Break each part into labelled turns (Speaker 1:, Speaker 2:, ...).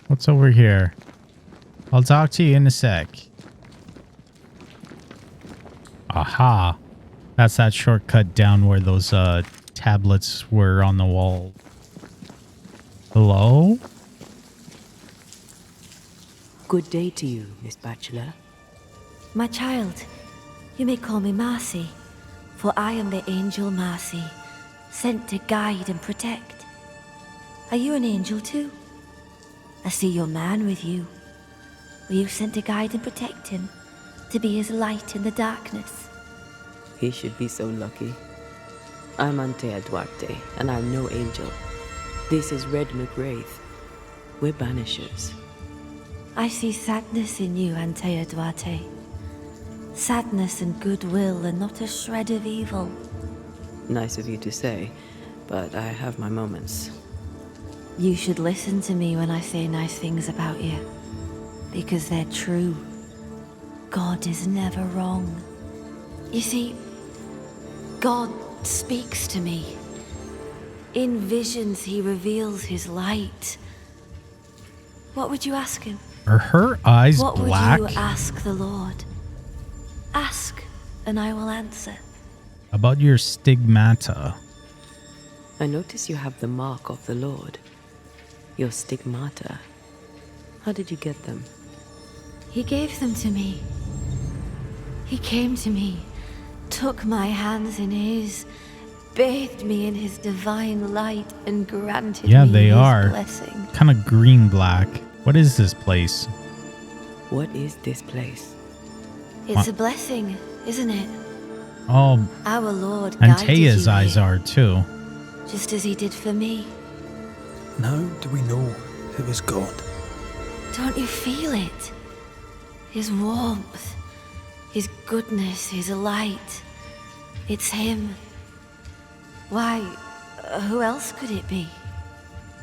Speaker 1: What's over here? I'll talk to you in a sec. Aha. That's that shortcut down where those tablets were on the wall. Hello?
Speaker 2: Good day to you, Miss Bachelor.
Speaker 3: My child, you may call me Marcy, for I am the angel Marcy, sent to guide and protect. Are you an angel too? I see your man with you. Were you sent to guide and protect him, to be his light in the darkness?
Speaker 2: He should be so lucky. I'm Antea Duarte, and I'm no angel. This is Red McWraith. We're Banishers.
Speaker 3: I see sadness in you, Antea Duarte. Sadness and goodwill and not a shred of evil.
Speaker 2: Nice of you to say, but I have my moments.
Speaker 3: You should listen to me when I say nice things about you, because they're true. God is never wrong. You see, God speaks to me. In visions, he reveals his light. What would you ask him?
Speaker 1: Are her eyes
Speaker 3: What
Speaker 1: black?
Speaker 3: would you ask the Lord? Ask, and I will answer.
Speaker 1: About your stigmata.
Speaker 2: I notice you have the mark of the Lord. Your stigmata. How did you get them?
Speaker 3: He gave them to me. He came to me, took my hands in his, bathed me in his divine light, and granted me
Speaker 1: they
Speaker 3: his
Speaker 1: are.
Speaker 3: blessing.
Speaker 1: Kind of green-black. What is this place?
Speaker 2: What is this place?
Speaker 3: It's a blessing, isn't it?
Speaker 1: Oh,
Speaker 3: Our Lord guided
Speaker 1: Antea's
Speaker 3: you
Speaker 1: eyes
Speaker 3: here,
Speaker 1: are too.
Speaker 3: just as he did for me.
Speaker 4: Now do we know it was God?
Speaker 3: Don't you feel it? His warmth, his goodness, his light. It's him. Why, who else could it be?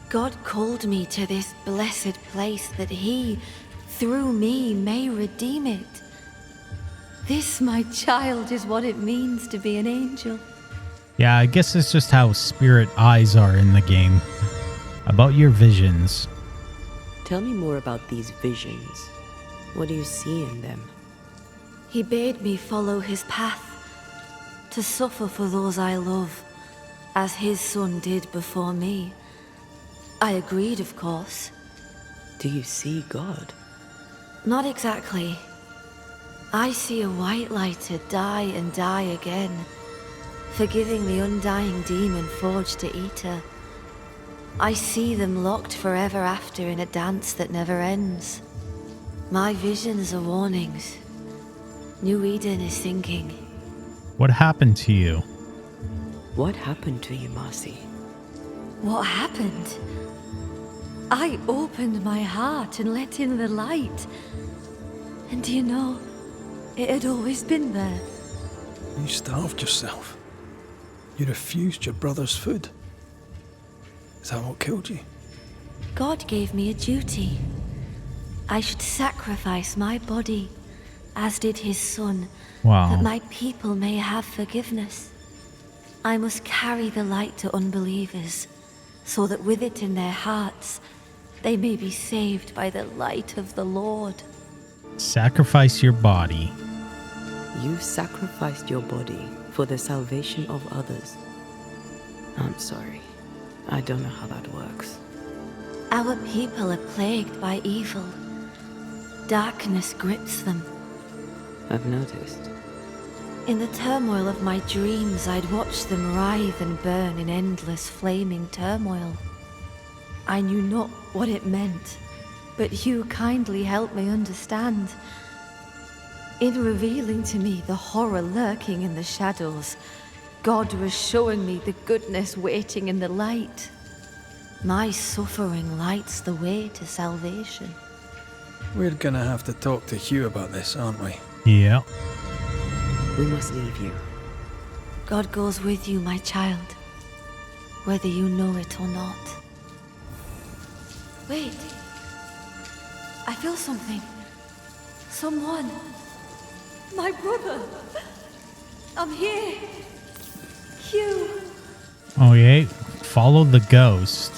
Speaker 3: God called me to this blessed place that he, through me, may redeem it. This, my child, is what it means to be an angel.
Speaker 1: Yeah, I guess it's just how spirit eyes are in the game. About your visions.
Speaker 2: Tell me more about these visions. What do you see in them?
Speaker 3: He bade me follow his path, to suffer for those I love, as his son did before me. I agreed, of course.
Speaker 2: Do you see God?
Speaker 3: Not exactly. I see a white lighter die and die again, forgiving the undying demon forged to eat her. I see them locked forever after in a dance that never ends. My visions are warnings. New Eden is sinking.
Speaker 1: What happened to you?
Speaker 2: What happened to you, Marcy?
Speaker 3: What happened? I opened my heart and let in the light. And do you know, it had always been there.
Speaker 4: You starved yourself. You refused your brother's food. Is that what killed you?
Speaker 3: God gave me a duty. I should sacrifice my body, as did his son,
Speaker 1: Wow.
Speaker 3: that my people may have forgiveness. I must carry the light to unbelievers, so that with it in their hearts, they may be saved by the light of the Lord.
Speaker 1: Sacrifice your body.
Speaker 2: You sacrificed your body for the salvation of others. I'm sorry. I don't know how that works.
Speaker 3: Our people are plagued by evil. Darkness grips them.
Speaker 2: I've noticed.
Speaker 3: In the turmoil of my dreams, I'd watch them writhe and burn in endless flaming turmoil. I knew not what it meant, but you kindly helped me understand. In revealing to me the horror lurking in the shadows, God was showing me the goodness waiting in the light. My suffering lights the way to salvation.
Speaker 4: We're gonna have to talk to Hugh about this, aren't we?
Speaker 1: Yeah.
Speaker 2: We must leave you.
Speaker 3: God goes with you, my child, whether you know it or not. Wait. I feel something. Someone. My brother. I'm here. Hugh.
Speaker 1: Oh, yeah. Follow the ghost.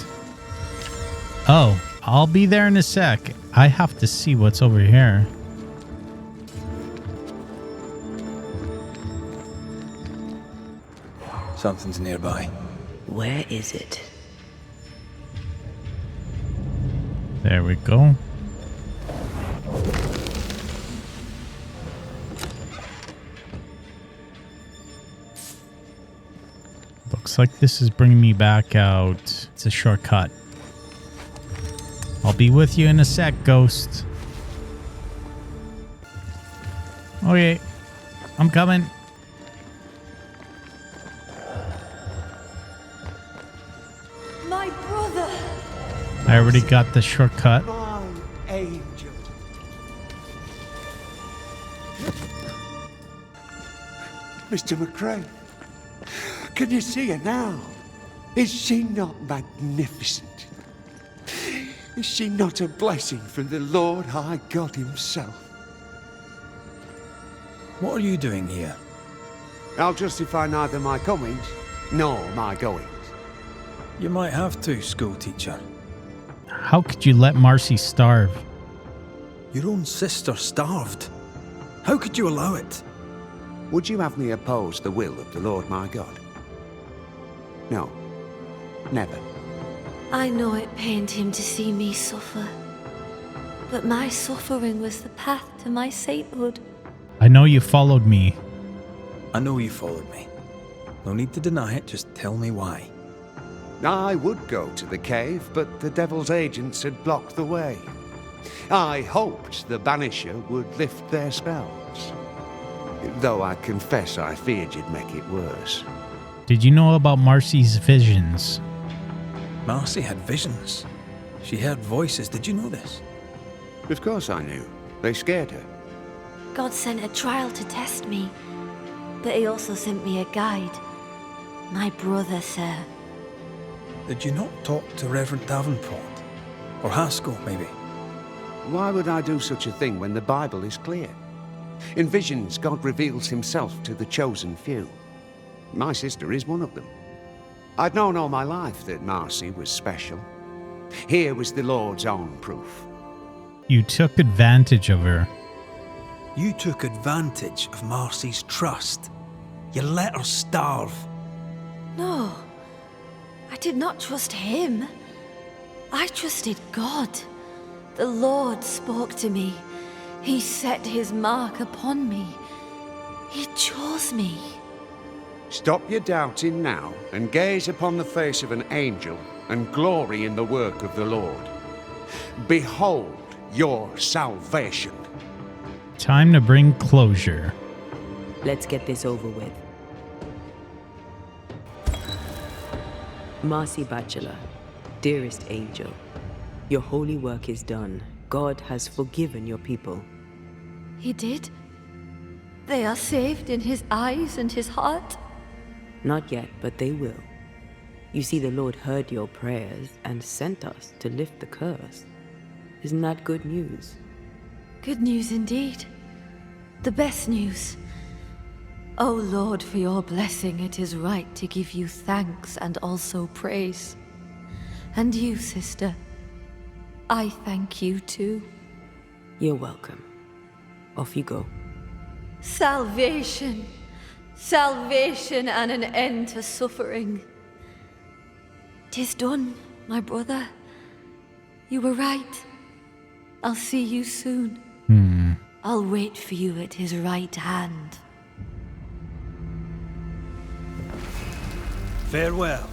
Speaker 1: Oh, I'll be there in a sec. I have to see what's over here.
Speaker 4: Something's nearby.
Speaker 2: Where is it?
Speaker 1: There we go. Looks like this is bringing me back out. It's a shortcut. I'll be with you in a sec, Ghost. Okay, I'm coming.
Speaker 3: My brother!
Speaker 1: I already got the shortcut.
Speaker 5: My angel. Mr. McRae, can you see her now? Is she not magnificent? Is she not a blessing from the Lord High God himself?
Speaker 4: What are you doing here?
Speaker 5: I'll justify neither my comings nor my goings.
Speaker 4: You might have to, schoolteacher.
Speaker 1: How could you let Marcy starve?
Speaker 4: Your own sister starved. How could you allow it?
Speaker 5: Would you have me oppose the will of the Lord my God? No, never.
Speaker 3: I know it pained him to see me suffer, but my suffering was the path to my sainthood.
Speaker 1: I know you followed me.
Speaker 4: I know you followed me. No need to deny it, just tell me why.
Speaker 5: I would go to the cave, but the devil's agents had blocked the way. I hoped the Banisher would lift their spells. Though I confess I feared you'd make it worse.
Speaker 1: Did you know about Marcy's visions?
Speaker 4: Marcy had visions. She heard voices. Did you know this?
Speaker 5: Of course I knew. They scared her.
Speaker 3: God sent a trial to test me, but he also sent me a guide. My brother, sir.
Speaker 4: Did you not talk to Reverend Davenport? Or Haskell, maybe?
Speaker 5: Why would I do such a thing when the Bible is clear? In visions, God reveals himself to the chosen few. My sister is one of them. I'd known all my life that Marcy was special. Here was the Lord's own proof.
Speaker 1: You took advantage of her.
Speaker 4: You took advantage of Marcy's trust. You let her starve.
Speaker 3: No, I did not trust him. I trusted God. The Lord spoke to me. He set his mark upon me. He chose me.
Speaker 5: Stop your doubting now and gaze upon the face of an angel and glory in the work of the Lord. Behold your salvation.
Speaker 1: Time to bring closure.
Speaker 2: Let's get this over with. Marcy Bachelor, dearest angel, your holy work is done. God has forgiven your people.
Speaker 3: He did? They are saved in his eyes and his heart?
Speaker 2: Not yet, but they will. You see, the Lord heard your prayers and sent us to lift the curse. Isn't that good news?
Speaker 3: Good news indeed. The best news. O Lord, for your blessing, it is right to give you thanks and also praise. And you, sister, I thank you too.
Speaker 2: You're welcome. Off you go.
Speaker 3: Salvation! Salvation and an end to suffering. 'Tis done, my brother. You were right. I'll see you soon. I'll wait for you at his right hand.
Speaker 4: Farewell.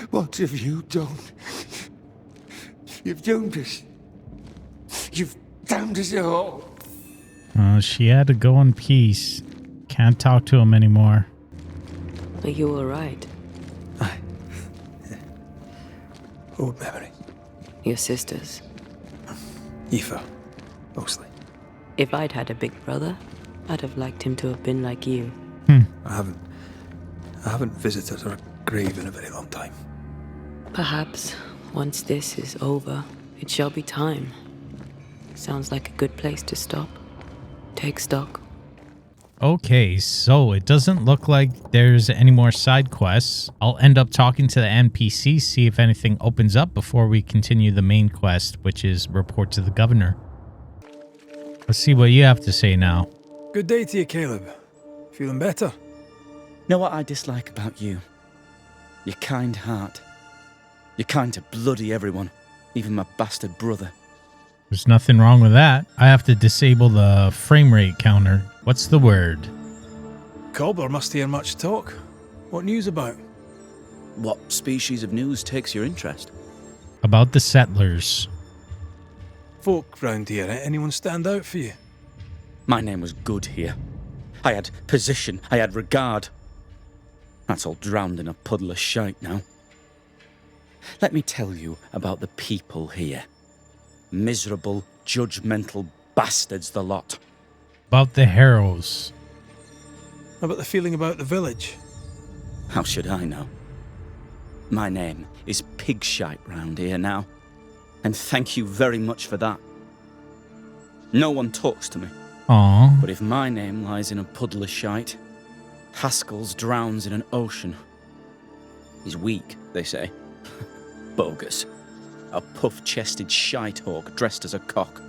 Speaker 5: What have you done? You've doomed us. You've damned us all.
Speaker 1: She had to go in peace. Can't talk to him anymore.
Speaker 2: Are you alright?
Speaker 4: Aye. Old memory.
Speaker 2: Your sisters.
Speaker 4: Aoife, mostly.
Speaker 2: If I'd had a big brother, I'd have liked him to have been like you.
Speaker 4: I haven't visited her grave in a very long time.
Speaker 2: Perhaps, once this is over, it shall be time. Sounds like a good place to stop. Take stock.
Speaker 1: Okay, so it doesn't look like there's any more side quests. I'll end up talking to the NPC, see if anything opens up before we continue the main quest, which is report to the governor. Let's see what you have to say now.
Speaker 4: Good day to you, Caleb. Feeling better?
Speaker 6: Know what I dislike about you? Your kind heart. You're kind to bloody everyone, even my bastard brother.
Speaker 1: There's nothing wrong with that. I have to disable the frame rate counter. What's the word?
Speaker 4: Cobbler must hear much talk. What news about?
Speaker 6: What species of news takes your interest?
Speaker 1: About the settlers.
Speaker 4: Folk round here, anyone stand out for you?
Speaker 6: My name was good here. I had position, I had regard. That's all drowned in a puddle of shite now. Let me tell you about the people here. Miserable, judgmental bastards, the lot.
Speaker 1: About the Harrows.
Speaker 4: How about the feeling about the village?
Speaker 6: How should I know? My name is pig shite round here now. And thank you very much for that. No one talks to me.
Speaker 1: Aww.
Speaker 6: But if my name lies in a puddle of shite, Haskell's drowns in an ocean. He's weak, they say. Bogus. A puff-chested shite-hawk dressed as a cock.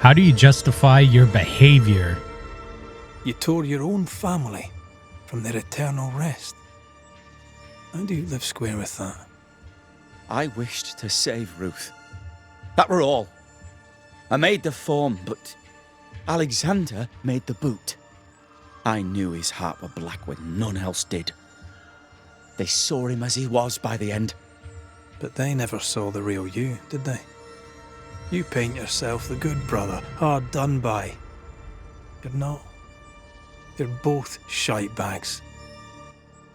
Speaker 1: How do you justify your behavior?
Speaker 4: You tore your own family from their eternal rest. How do you live square with that?
Speaker 6: I wished to save Ruth. That were all. I made the form, but Alexander made the boot. I knew his heart were black when none else did. They saw him as he was by the end.
Speaker 4: But they never saw the real you, did they? You paint yourself the good brother, hard done by. You're not. You're both shite bags.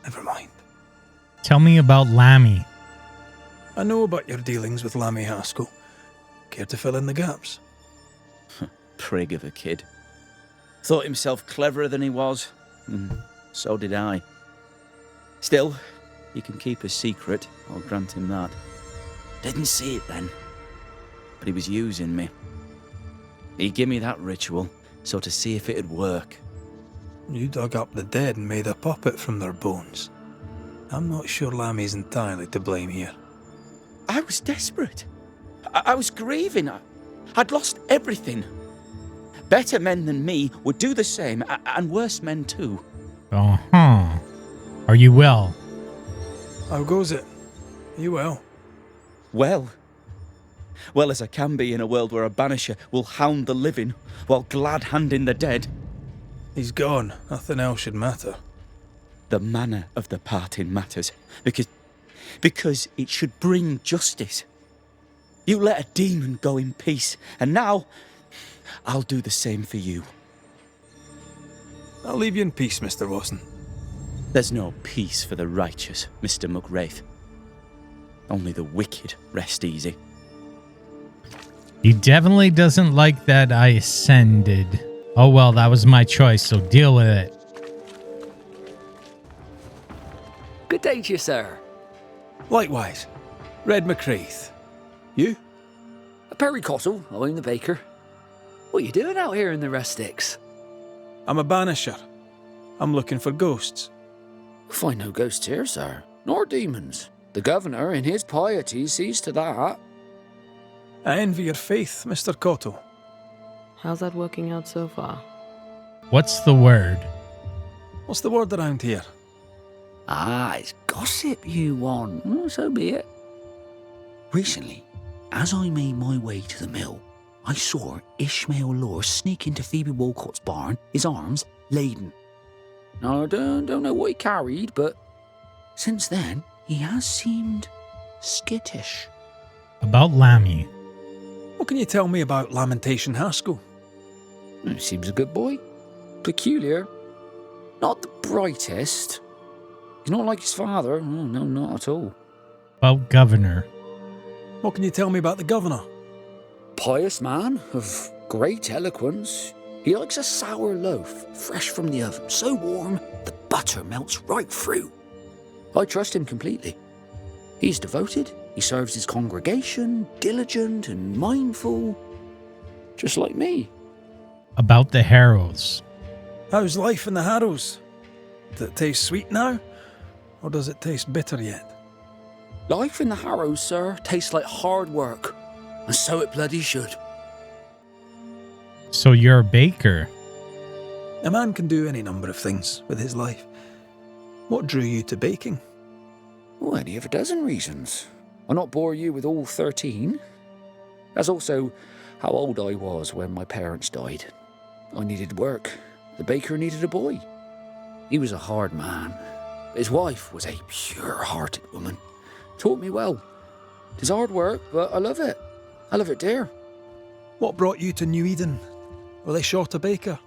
Speaker 4: Never mind.
Speaker 1: Tell me about Lammy.
Speaker 4: I know about your dealings with Lammy Haskell. Care to fill in the gaps?
Speaker 6: Prig of a kid. Thought himself cleverer than he was. So did I. Still, he can keep a secret, I'll grant him that. Didn't see it then, but he was using me. He gave me that ritual, so to see if it'd work.
Speaker 4: You dug up the dead and made a puppet from their bones. I'm not sure Lammy's entirely to blame here.
Speaker 6: I was desperate. I was grieving. I'd lost everything. Better men than me would do the same, and worse men too.
Speaker 1: Uh-huh. Are you well?
Speaker 4: How goes it? Are you well?
Speaker 6: Well as I can be in a world where a banisher will hound the living while glad-handing the dead.
Speaker 4: He's gone. Nothing else should matter.
Speaker 6: The manner of the parting matters, because it should bring justice. You let a demon go in peace, and now I'll do the same for you.
Speaker 4: I'll leave you in peace, Mr. Watson.
Speaker 6: There's no peace for the righteous, Mr. Mugwraith. Only the wicked rest easy.
Speaker 1: He definitely doesn't like that I ascended. Oh well, that was my choice, so deal with it.
Speaker 7: Good day to you, sir.
Speaker 4: Likewise. Red McCraith. You?
Speaker 7: Perry Cottle, I'm the baker. What are you doing out here in the rustics?
Speaker 4: I'm a banisher. I'm looking for ghosts.
Speaker 7: Find no ghosts here, sir, nor demons. The governor, in his piety, sees to that.
Speaker 4: I envy your faith, Mr. Cottle.
Speaker 2: How's that working out so far?
Speaker 1: What's the word?
Speaker 4: What's the word around here?
Speaker 7: Ah, it's gossip you want. Well, so be it. Recently, as I made my way to the mill, I saw Ishmael Lore sneak into Phoebe Walcott's barn, his arms laden. Now, I don't know what he carried, but since then, he has seemed skittish.
Speaker 1: About Lammy.
Speaker 4: What can you tell me about Lamentation Haskell?
Speaker 7: Seems a good boy. Peculiar. Not the brightest. He's not like his father. Oh, no, not at all.
Speaker 1: About governor.
Speaker 4: What can you tell me about the governor?
Speaker 7: Pious man of great eloquence. He likes a sour loaf, fresh from the oven, so warm the butter melts right through. I trust him completely. He's devoted, he serves his congregation, diligent and mindful, just like me.
Speaker 1: About the Harrows.
Speaker 4: How's life in the Harrows? Does it taste sweet now? Or does it taste bitter yet?
Speaker 7: Life in the Harrows, sir, tastes like hard work, and so it bloody should.
Speaker 1: So you're a baker.
Speaker 4: A man can do any number of things with his life. What drew you to baking?
Speaker 7: Oh, any of a dozen reasons. I'll not bore you with all 13. That's also how old I was when my parents died. I needed work. The baker needed a boy. He was a hard man. His wife was a pure-hearted woman. Taught me well. 'Tis hard work, but I love it. I love it dear.
Speaker 4: What brought you to New Eden? Were they short a baker?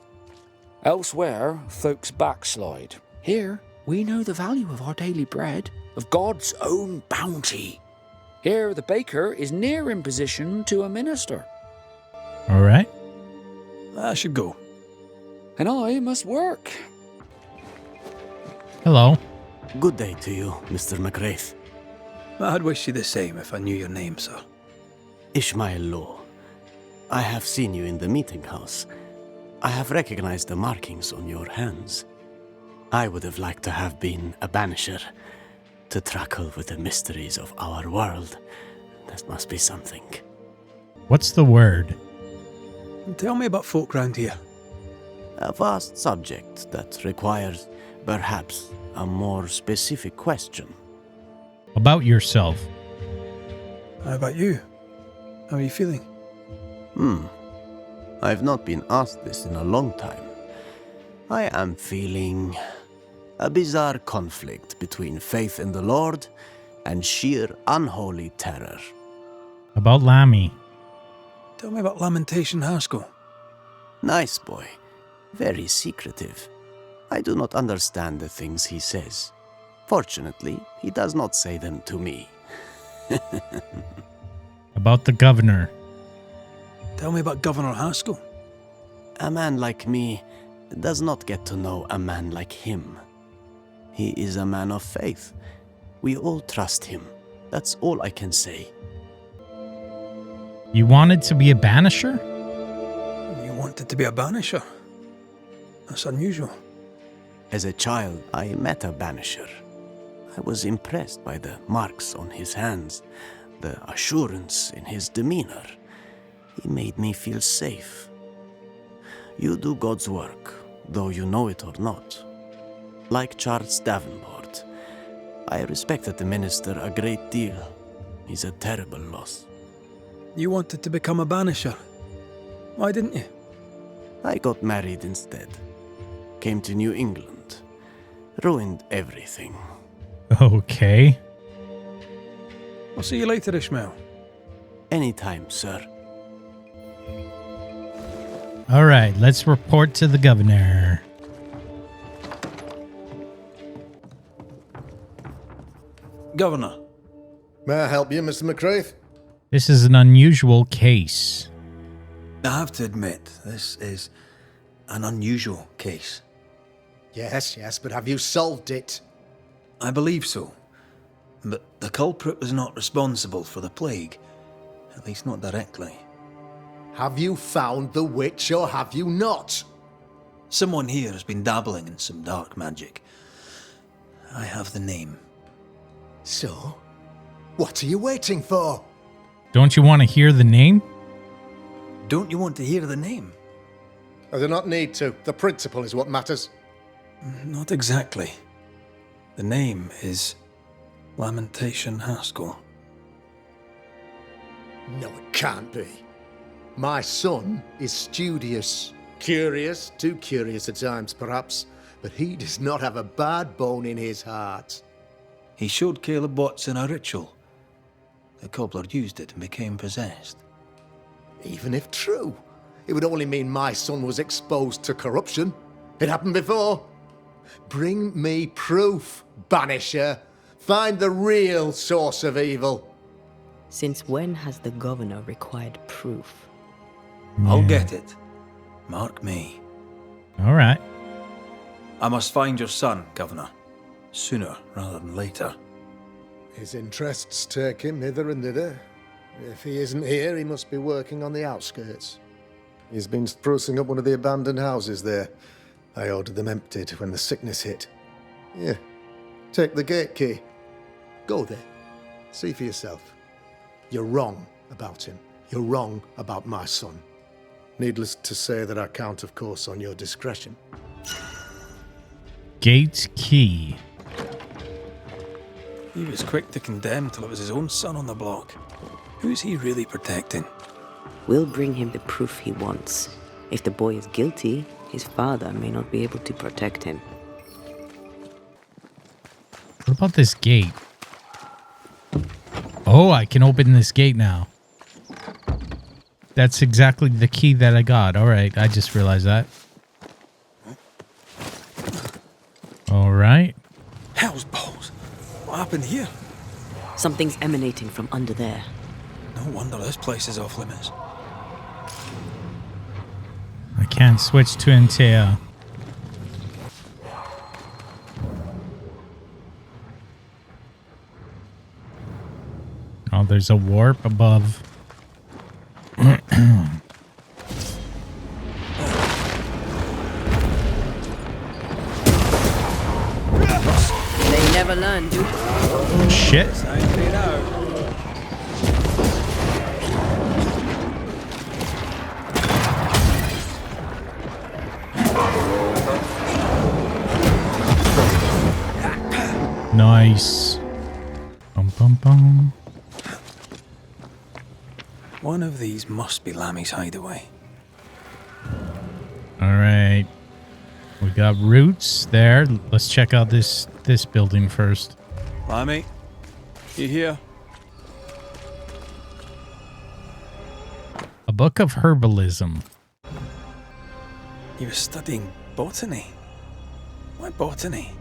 Speaker 7: Elsewhere, folks backslide. Here, we know the value of our daily bread, of God's own bounty. Here, the baker is near in position to a minister.
Speaker 1: All right.
Speaker 4: I should go.
Speaker 7: And I must work.
Speaker 1: Hello.
Speaker 8: Good day to you, Mr. McGrath.
Speaker 4: I'd wish you the same if I knew your name, sir.
Speaker 8: Ishmael Law. I have seen you in the meeting house. I have recognized the markings on your hands. I would have liked to have been a banisher, to tackle with the mysteries of our world. That must be something.
Speaker 1: What's the word?
Speaker 4: Tell me about folk round here.
Speaker 8: A vast subject that requires, perhaps, a more specific question.
Speaker 1: About yourself.
Speaker 4: How about you? How are you feeling?
Speaker 8: I've not been asked this in a long time. I am feeling a bizarre conflict between faith in the Lord and sheer unholy terror.
Speaker 1: About Lammy.
Speaker 4: Tell me about Lamentation Haskell.
Speaker 8: Nice boy. Very secretive. I do not understand the things he says. Fortunately, he does not say them to me.
Speaker 1: About the governor.
Speaker 4: Tell me about Governor Haskell.
Speaker 8: A man like me does not get to know a man like him. He is a man of faith. We all trust him. That's all I can say.
Speaker 1: You wanted to be a banisher?
Speaker 4: You wanted to be a banisher? That's unusual.
Speaker 8: As a child, I met a banisher. I was impressed by the marks on his hands, the assurance in his demeanor. He made me feel safe. You do God's work, though you know it or not. Like Charles Davenport, I respected the minister a great deal. He's a terrible loss.
Speaker 4: You wanted to become a banisher. Why didn't you?
Speaker 8: I got married instead. Came to New England. Ruined everything.
Speaker 1: Okay.
Speaker 4: I'll see you later, Ishmael.
Speaker 8: Anytime, sir.
Speaker 1: All right, let's report to the governor.
Speaker 4: Governor.
Speaker 9: May I help you, Mr. McCraith?
Speaker 1: This is an unusual case.
Speaker 4: I have to admit, this is an unusual case.
Speaker 9: Yes, but have you solved it?
Speaker 4: I believe so. But the culprit was not responsible for the plague. At least not directly.
Speaker 9: Have you found the witch or have you not?
Speaker 4: Someone here has been dabbling in some dark magic. I have the name.
Speaker 9: So, what are you waiting for?
Speaker 1: Don't you want to hear the name?
Speaker 4: Don't you want to hear the name?
Speaker 9: I do not need to. The principle is what matters.
Speaker 4: Not exactly. The name is Lamentation Haskell.
Speaker 9: No, it can't be. My son is studious. Curious, too curious at times perhaps, but he does not have a bad bone in his heart.
Speaker 4: He showed Caleb Watson a ritual. The cobbler used it and became possessed.
Speaker 9: Even if true, it would only mean my son was exposed to corruption. It happened before. Bring me proof, Banisher. Find the real source of evil.
Speaker 2: Since when has the governor required proof?
Speaker 4: I'll get it. Mark me.
Speaker 1: All right.
Speaker 4: I must find your son, Governor. Sooner rather than later.
Speaker 9: His interests take him hither and thither. If he isn't here, he must be working on the outskirts. He's been sprucing up one of the abandoned houses there. I ordered them emptied when the sickness hit. Here, take the gate key. Go there. See for yourself. You're wrong about him. You're wrong about my son. Needless to say that I count, of course, on your discretion.
Speaker 1: Gate key.
Speaker 4: He was quick to condemn till it was his own son on the block. Who's he really protecting?
Speaker 2: We'll bring him the proof he wants. If the boy is guilty, his father may not be able to protect him.
Speaker 1: What about this gate? Oh, I can open this gate now. That's exactly the key that I got. All right, I just realized that. All right.
Speaker 4: Hell's balls. What happened here?
Speaker 2: Something's emanating from under there.
Speaker 4: No wonder this place is off limits.
Speaker 1: I can't switch to Antea. Oh, there's a warp above.
Speaker 2: They never learn, do they?
Speaker 1: Shit. Nice. Bum, bum, bum.
Speaker 4: One of these must be Lammy's hideaway.
Speaker 1: All right. We got roots there. Let's check out this building first.
Speaker 4: Lammy, you here?
Speaker 1: A book of herbalism.
Speaker 4: He was studying botany. Why botany?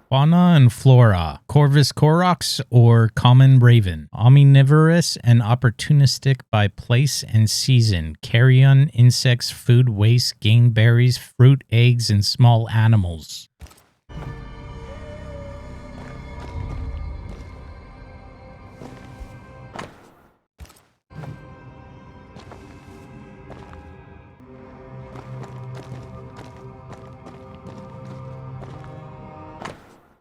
Speaker 1: Fauna and flora. Corvus corax or common raven. Omnivorous and opportunistic by place and season. Carrion, insects, food waste, game berries, fruit, eggs, and small animals.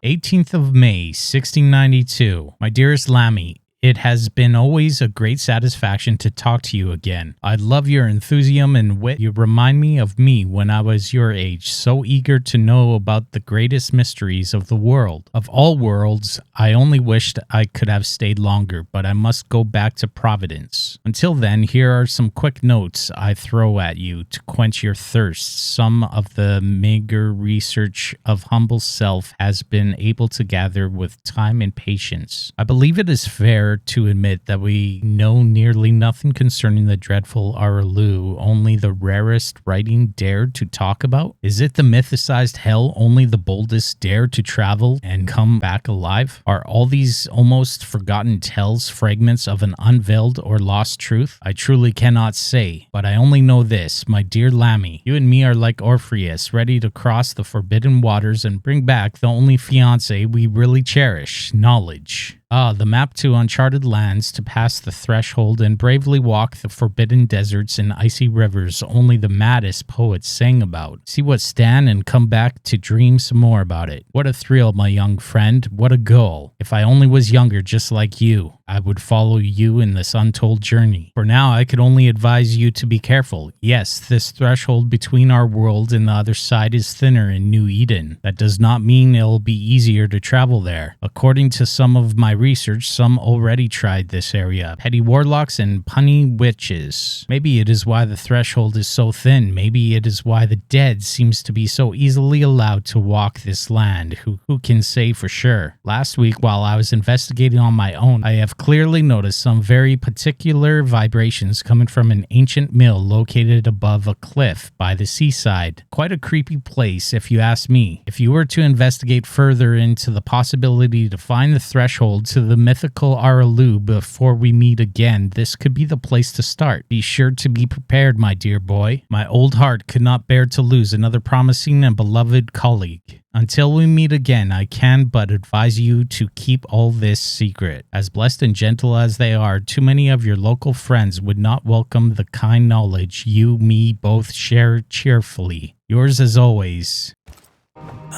Speaker 1: May 18th of May, 1692. My dearest Lammy, it has been always a great satisfaction to talk to you again. I love your enthusiasm and wit. You remind me of me when I was your age, so eager to know about the greatest mysteries of the world. Of all worlds, I only wished I could have stayed longer, but I must go back to Providence. Until then, here are some quick notes I throw at you to quench your thirst. Some of the meager research of humble self has been able to gather with time and patience. I believe it is fair to admit that we know nearly nothing concerning the dreadful Araloo, only the rarest writing dared to talk about. Is it the mythicized hell only the boldest dare to travel and come back alive? Are all these almost forgotten tales fragments of an unveiled or lost truth? I truly cannot say, but I only know this, my dear Lammy, you and me are like Orpheus, ready to cross the forbidden waters and bring back the only fiancé we really cherish, knowledge. The map to uncharted lands, to pass the threshold and bravely walk the forbidden deserts and icy rivers only the maddest poets sang about. See what stand and come back to dream some more about it. What a thrill, my young friend. What a goal. If I only was younger just like you, I would follow you in this untold journey. For now, I could only advise you to be careful. Yes, this threshold between our world and the other side is thinner in New Eden. That does not mean it'll be easier to travel there. According to some of my research, some already tried this area. Petty warlocks and punny witches. Maybe it is why the threshold is so thin. Maybe it is why the dead seems to be so easily allowed to walk this land. Who can say for sure? Last week, while I was investigating on my own, I have clearly noticed some very particular vibrations coming from an ancient mill located above a cliff by the seaside. Quite a creepy place, if you ask me. If you were to investigate further into the possibility to find the threshold to the mythical Araloo before we meet again, this could be the place to start. Be sure to be prepared, my dear boy. My old heart could not bear to lose another promising and beloved colleague. Until we meet again, I can but advise you to keep all this secret. As blessed and gentle as they are, too many of your local friends would not welcome the kind knowledge you, me, both share cheerfully. Yours as always.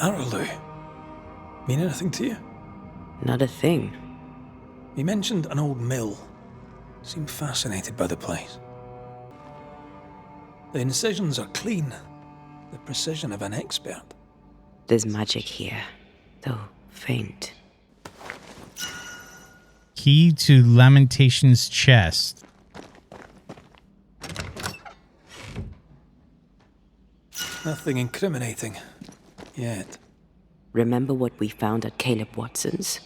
Speaker 4: Araloo. Mean anything to you?
Speaker 2: Not a thing.
Speaker 4: He mentioned an old mill. Seemed fascinated by the place. The incisions are clean. The precision of an expert.
Speaker 2: There's magic here, though faint.
Speaker 1: Key to Lamentation's chest.
Speaker 4: Nothing incriminating. Yet.
Speaker 2: Remember what we found at Caleb Watson's?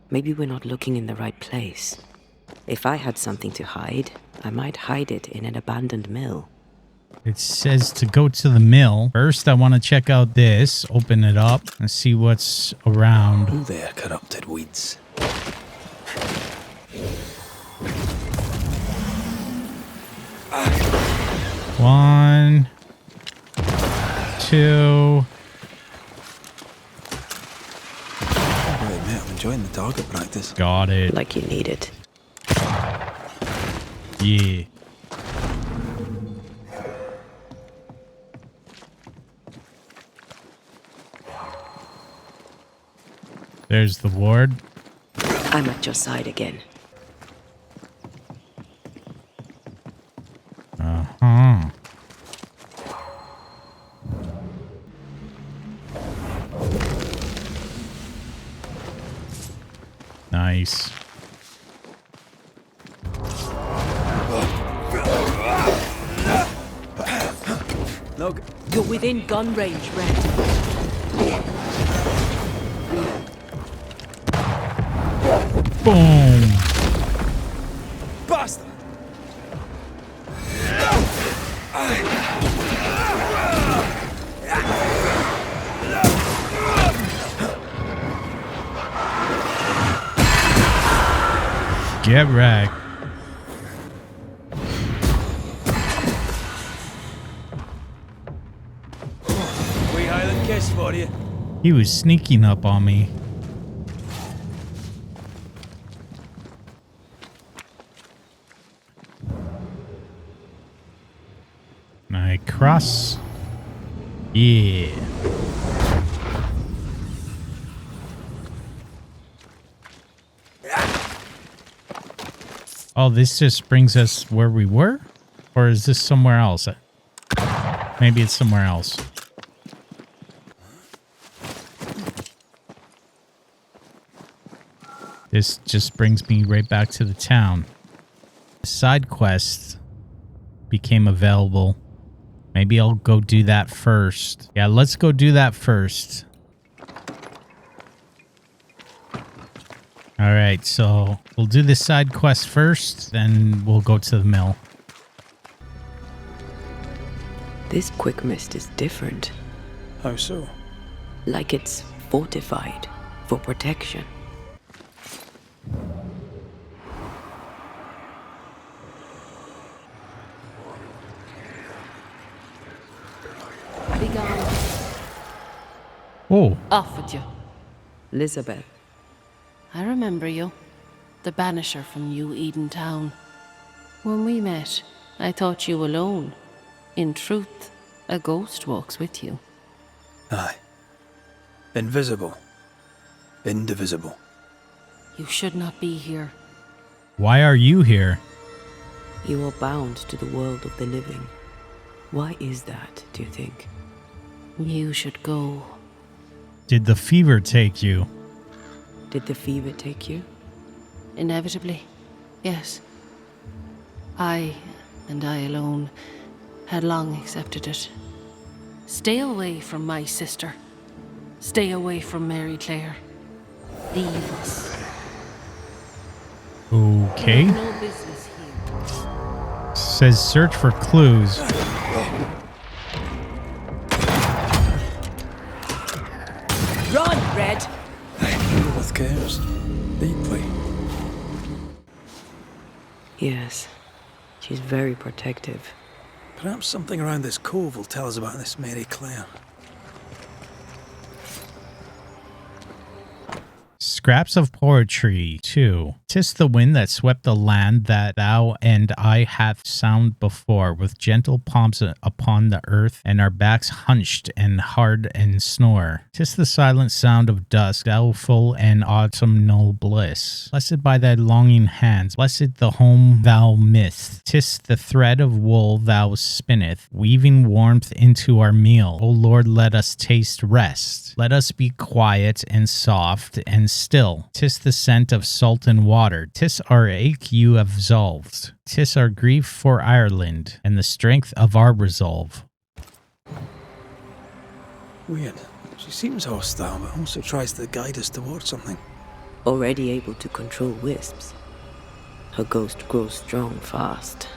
Speaker 2: Maybe we're not looking in the right place. If I had something to hide, I might hide it in an abandoned mill.
Speaker 1: It says to go to the mill. First, I want to check out this. Open it up and see what's around.
Speaker 4: Oh there, corrupted weeds.
Speaker 1: One, two.
Speaker 4: I gotta admit, I'm enjoying the target practice.
Speaker 1: Got it.
Speaker 2: Like you need it.
Speaker 1: Yeah. There's the ward.
Speaker 2: I'm at your side again.
Speaker 1: Uh-huh. Nice.
Speaker 2: Look, you're within gun range, Red.
Speaker 1: Boom.
Speaker 4: Bastard!
Speaker 1: Get wrecked.
Speaker 4: Wee Highland kiss for you.
Speaker 1: He was sneaking up on me. I cross. Yeah. Oh, this just brings us where we were? Or is this somewhere else? Maybe it's somewhere else. This just brings me right back to the town. Side quest became available. Maybe I'll go do that first. Yeah, let's go do that first. All right, so we'll do the side quest first, then we'll go to the mill.
Speaker 2: This quick mist is different.
Speaker 4: How so?
Speaker 2: Like it's fortified for protection.
Speaker 3: Be gone.
Speaker 1: Oh,
Speaker 10: Off with you.
Speaker 2: Elizabeth,
Speaker 10: I remember you. The Banisher from New Eden Town. When we met, I thought you alone. In truth, a ghost walks with you.
Speaker 4: Aye. Invisible. Indivisible.
Speaker 10: You should not be here.
Speaker 1: why are you here?
Speaker 2: you are bound to the world of the living. Why is that, do you think?
Speaker 10: You should go.
Speaker 1: Did the fever take you?
Speaker 2: Did the fever take you?
Speaker 10: inevitably, yes. I, and I alone, had long accepted it. Stay away from my sister. Stay away from Mary Claire. Leave us.
Speaker 1: Okay.
Speaker 10: You have no business here.
Speaker 1: Says search for clues.
Speaker 2: Run, Red!
Speaker 4: With cares. Deeply.
Speaker 2: Yes, she's very protective.
Speaker 4: Perhaps something around this cove will tell us about this Mary Claire.
Speaker 1: Scraps of poetry 2. 'Tis the wind that swept the land that thou and I have sound before, with gentle palms upon the earth, and our backs hunched and hard and snore. 'Tis the silent sound of dusk, doubtful and autumnal bliss. Blessed by thy longing hands, blessed the home thou missed. 'Tis the thread of wool thou spinneth, weaving warmth into our meal. O Lord, let us taste rest. Let us be quiet and soft and still. 'Tis the scent of salt and water. 'Tis our ache you have solved. 'Tis our grief for Ireland, and the strength of our resolve.
Speaker 4: Weird. She seems hostile, but also tries to guide us towards something.
Speaker 2: Already able to control wisps. Her ghost grows strong fast.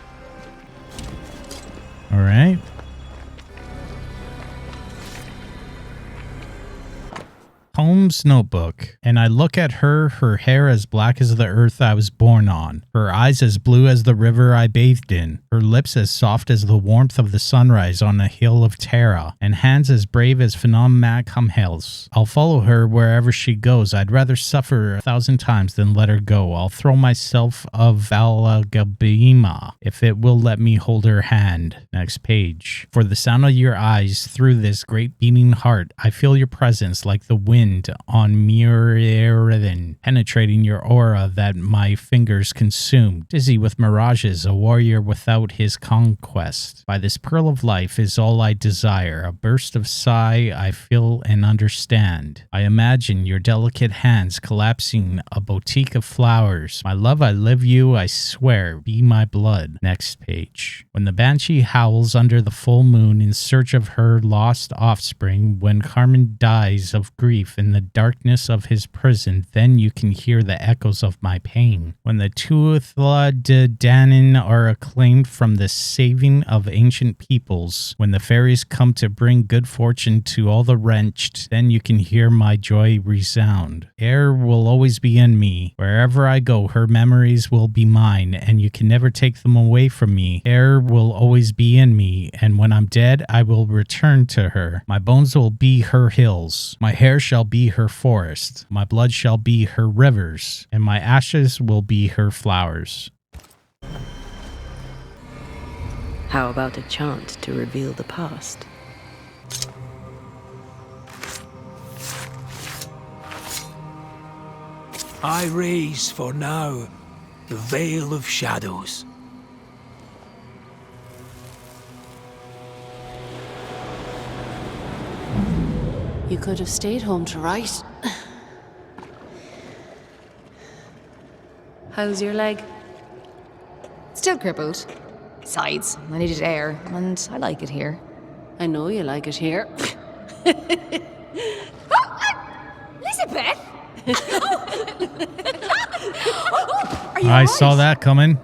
Speaker 1: All right. Holmes' notebook, and I look at her hair as black as the earth I was born on, her eyes as blue as the river I bathed in, her lips as soft as the warmth of the sunrise on a hill of Tara, and hands as brave as Phnom Mac Humhales. I'll follow her wherever she goes. I'd rather suffer 1,000 times than let her go. I'll throw myself of Valgabima if it will let me hold her hand. Next page. For the sound of your eyes through this great beating heart, I feel your presence like the wind on Muririn, penetrating your aura that my fingers consume. Dizzy with mirages, a warrior without his conquest. By this pearl of life is all I desire. A burst of sigh I feel and understand. I imagine your delicate hands collapsing a boutique of flowers. My love, I live you, I swear, be my blood. Next page. When the banshee howls under the full moon in search of her lost offspring, when Carmen dies of grief in the darkness of his prison, then you can hear the echoes of my pain. When the Tuatha de Danann are acclaimed from the saving of ancient peoples, when the fairies come to bring good fortune to all the wrenched, then you can hear my joy resound. Air will always be in me. Wherever I go, her memories will be mine, and you can never take them away from me. Air will always be in me, and when I'm dead, I will return to her. My bones will be her hills. My hair shall be her forest, my blood shall be her rivers, and my ashes will be her flowers.
Speaker 2: How about a chant to reveal the past?
Speaker 4: I raise for now the veil of shadows.
Speaker 10: You could have stayed home to write. How's your leg?
Speaker 11: Still crippled. Besides, I needed air, and I like it here.
Speaker 10: I know you like it here.
Speaker 11: Elizabeth!
Speaker 1: I saw that coming.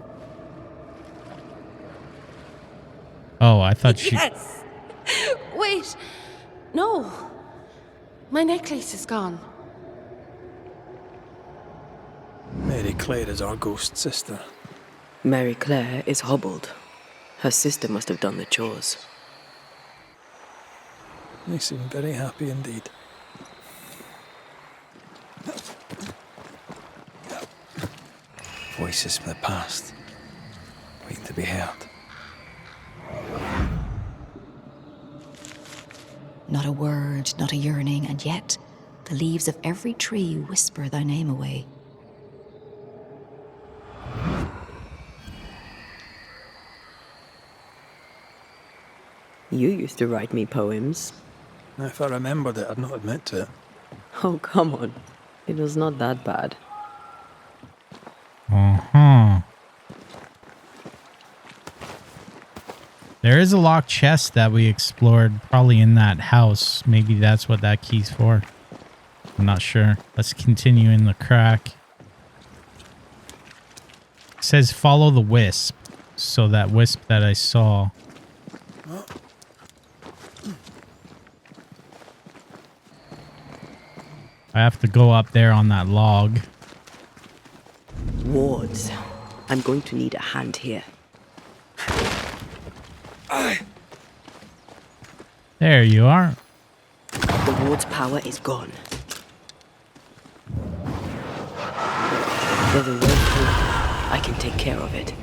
Speaker 1: Oh, I thought she...
Speaker 10: Yes! Wait. No. My necklace is gone.
Speaker 4: Mary Claire is our ghost sister.
Speaker 2: Mary Claire is hobbled. Her sister must have done the chores.
Speaker 4: They seem very happy indeed. Voices from the past, waiting to be heard.
Speaker 11: Not a word, not a yearning, and yet the leaves of every tree whisper thy name away.
Speaker 2: You used to write me poems.
Speaker 4: If I remembered it, I'd not admit to it.
Speaker 2: Oh, come on. It was not that bad.
Speaker 1: There is a locked chest that we explored, probably in that house. Maybe that's what that key's for. I'm not sure. Let's continue in the crack. It says follow the wisp. So that wisp that I saw. I have to go up there on that log.
Speaker 2: Wards. I'm going to need a hand here.
Speaker 1: There you are.
Speaker 2: The ward's power is gone. There's a way through. I can take care of it.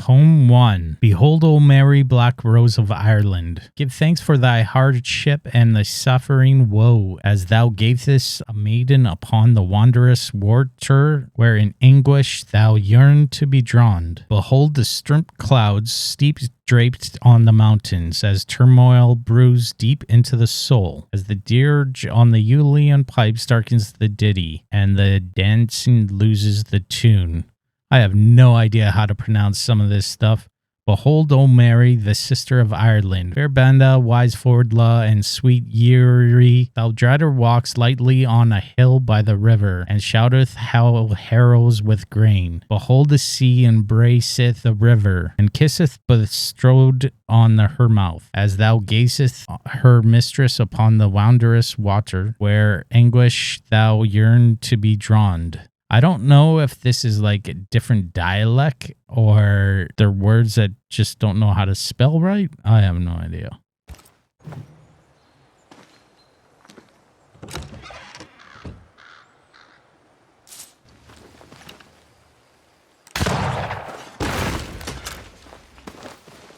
Speaker 1: Poem 1. Behold, O Mary, Black Rose of Ireland, give thanks for thy hardship and the suffering woe, as thou gavest a maiden upon the wondrous water, where in anguish thou yearned to be drowned. Behold the stripped clouds steep draped on the mountains, as turmoil brews deep into the soul, as the dirge on the Uillean pipes darkens the ditty, and the dancing loses the tune. I have no idea how to pronounce some of this stuff. Behold, O Mary, the sister of Ireland, fair Banda, wise Fordla, and sweet Yuri, thou drider walks lightly on a hill by the river, and shouteth how harrows with grain. Behold, the sea embraceth the river, and kisseth bestrode on her mouth, as thou gazest her mistress upon the wondrous water, where anguish thou yearn to be drowned. I don't know if this is like a different dialect or they're words that just don't know how to spell right. I have no idea.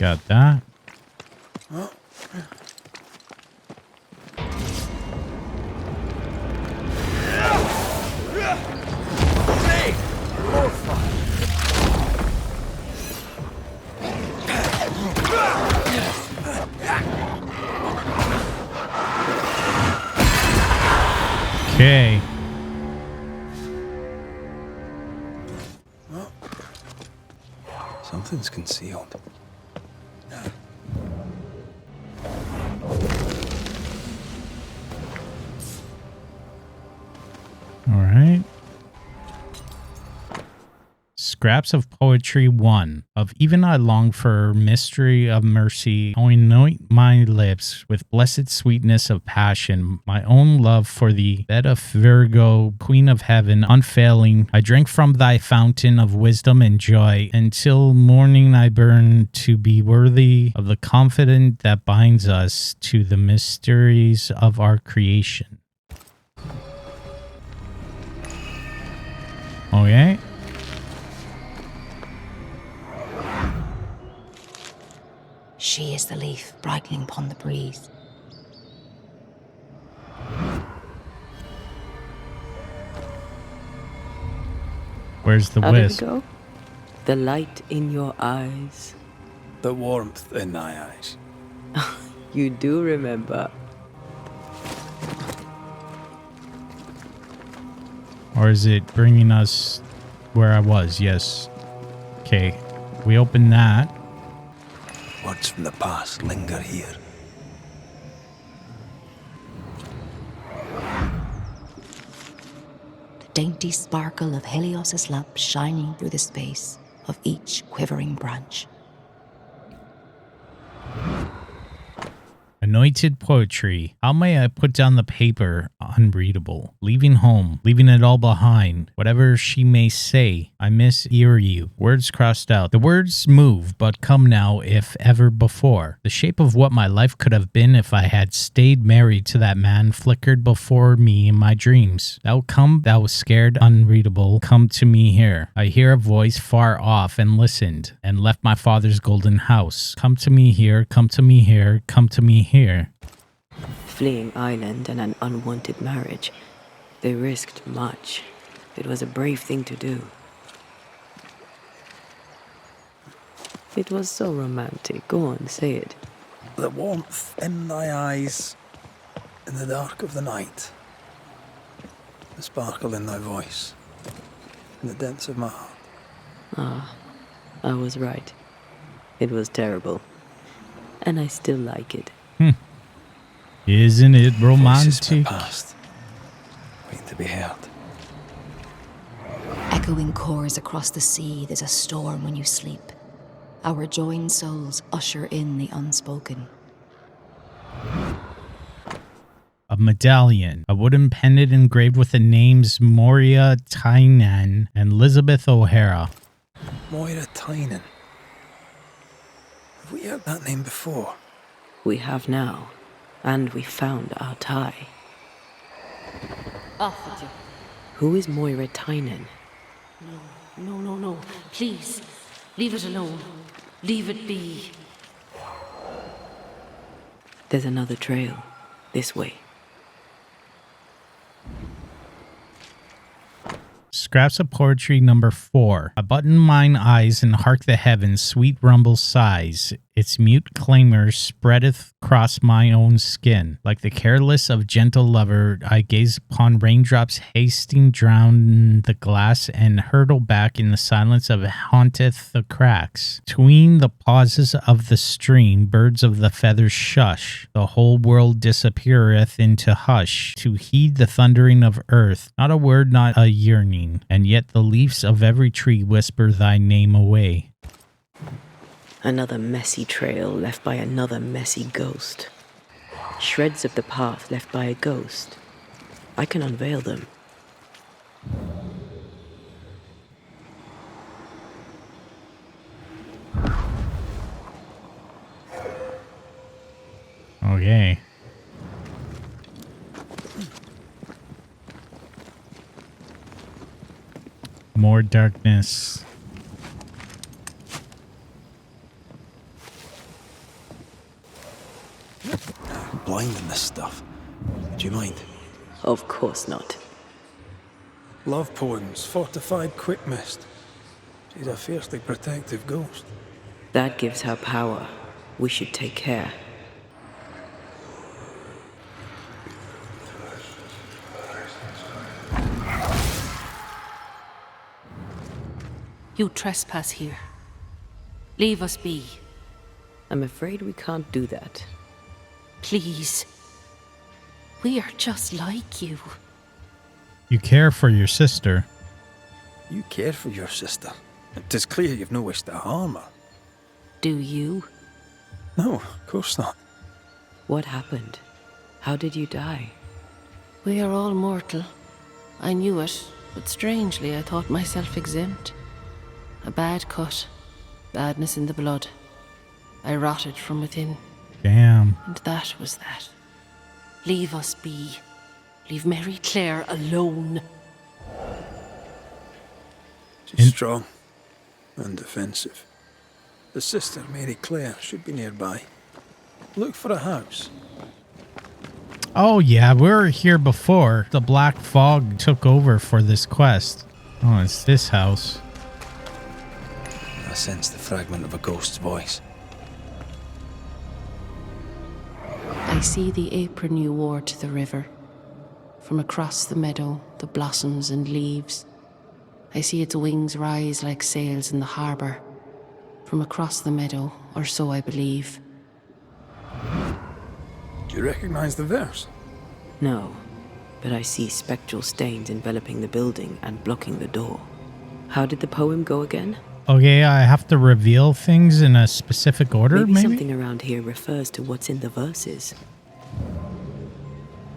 Speaker 1: Got that. Okay.
Speaker 4: Something's concealed.
Speaker 1: All right. Scraps of Poetry 1. Of even I long for mystery of mercy. Anoint my lips with blessed sweetness of passion. My own love for thee, bed of Virgo, Queen of Heaven, unfailing. I drink from thy fountain of wisdom and joy. Until morning I burn to be worthy of the confidence that binds us to the mysteries of our creation. Okay.
Speaker 11: She is the leaf brightening upon the breeze.
Speaker 1: Where's the
Speaker 2: How did it
Speaker 1: wisp?
Speaker 2: go? The light in your eyes.
Speaker 4: The warmth in thy eyes.
Speaker 2: You do remember.
Speaker 1: Or is it bringing us where I was? Yes. Okay. We open that.
Speaker 4: Words from the past linger here.
Speaker 11: The dainty sparkle of Helios's lamp shining through the space of each quivering branch.
Speaker 1: Anointed poetry. How may I put down the paper? Unreadable. Leaving home. Leaving it all behind. Whatever she may say, I miss you. Words crossed out. The words move, but come now if ever before. The shape of what my life could have been if I had stayed married to that man flickered before me in my dreams. Thou come, thou scared, unreadable. Come to me here. I hear a voice far off and listened, and left my father's golden house. Come to me here, come to me here, come to me here.
Speaker 2: Fleeing Ireland and an unwanted marriage. They risked much. It was a brave thing to do. It was so romantic. Go on, say it.
Speaker 4: The warmth in thy eyes, in the dark of the night. The sparkle in thy voice, in the depths of my heart.
Speaker 2: Ah, I was right. It was terrible. And I still like it.
Speaker 1: Isn't it
Speaker 4: Voices from
Speaker 1: romantic?
Speaker 4: past, waiting to be heard.
Speaker 11: Echoing chords across the sea, there's a storm when you sleep. Our joined souls usher in the unspoken.
Speaker 1: A medallion, a wooden pendant engraved with the names Moria Tynan and Elizabeth O'Hara.
Speaker 4: Moira Tynan. Have we heard that name before?
Speaker 2: We have now. And we found our tie.
Speaker 10: Off with you.
Speaker 2: Who is Moira Tynan?
Speaker 10: No. Please, leave it alone. Leave it be.
Speaker 2: There's another trail. This way.
Speaker 1: Scraps of poetry number 4. I button mine eyes and hark the heavens, sweet rumble sighs. Its mute clamor spreadeth across my own skin. Like the careless of gentle lover, I gaze upon raindrops hasting drown the glass and hurtle back in the silence of haunteth the cracks. Tween the pauses of the stream, birds of the feathers shush. The whole world disappeareth into hush. To heed the thundering of earth, not a word, not a yearning. And yet the leaves of every tree whisper thy name away.
Speaker 2: Another messy trail left by another messy ghost. Shreds of the path left by a ghost. I can unveil them.
Speaker 1: Okay. More darkness.
Speaker 4: Blind in this stuff. Would you mind?
Speaker 2: Of course not.
Speaker 4: Love poems, fortified quick mist. She's a fiercely protective ghost.
Speaker 2: That gives her power. We should take care.
Speaker 10: You trespass here. Leave us be.
Speaker 2: I'm afraid we can't do that.
Speaker 10: Please. We are just like you.
Speaker 1: You care for your sister.
Speaker 4: You care for your sister. It's clear you've no wish to harm her.
Speaker 2: Do you?
Speaker 4: No, of course not.
Speaker 2: What happened? How did you die?
Speaker 10: We are all mortal. I knew it, but strangely I thought myself exempt. A bad cut. Badness in the blood. I rotted from within.
Speaker 1: Damn.
Speaker 10: And that was that. Leave us be. Leave Mary Claire alone.
Speaker 4: She's strong and defensive. The sister, Mary Claire, should be nearby. Look for a house.
Speaker 1: Oh yeah, we were here before. The black fog took over for this quest. Oh, it's this house.
Speaker 4: I sense the fragment of a ghost's voice.
Speaker 10: I see the apron you wore to the river. From across the meadow, the blossoms and leaves. I see its wings rise like sails in the harbour. From across the meadow, or so I believe.
Speaker 4: Do you recognize the verse?
Speaker 2: No, but I see spectral stains enveloping the building and blocking the door. How did the poem go again?
Speaker 1: Okay, I have to reveal things in a specific order, maybe?
Speaker 2: Something around here refers to what's in the verses.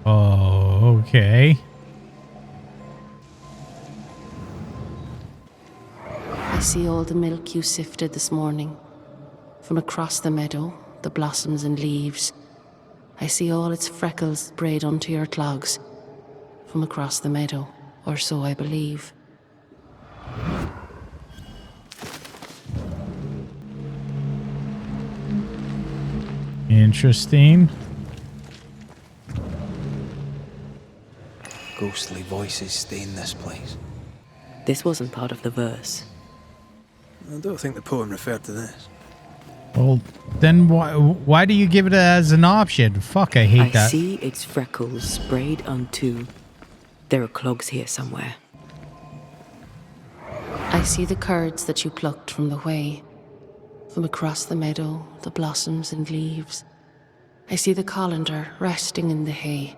Speaker 1: Oh, okay.
Speaker 10: I see all the milk you sifted this morning. From across the meadow, the blossoms and leaves. I see all its freckles braid onto your clogs. From across the meadow, or so I believe.
Speaker 1: Interesting.
Speaker 4: Ghostly voices stain this place.
Speaker 2: This wasn't part of the verse.
Speaker 4: I don't think the poem referred to this.
Speaker 1: Well, then why do you give it as an option? Fuck, I hate that.
Speaker 2: I see its freckles sprayed onto... There are clogs here somewhere.
Speaker 10: I see the curds that you plucked from the whey. From across the meadow, the blossoms and leaves, I see the colander resting in the hay.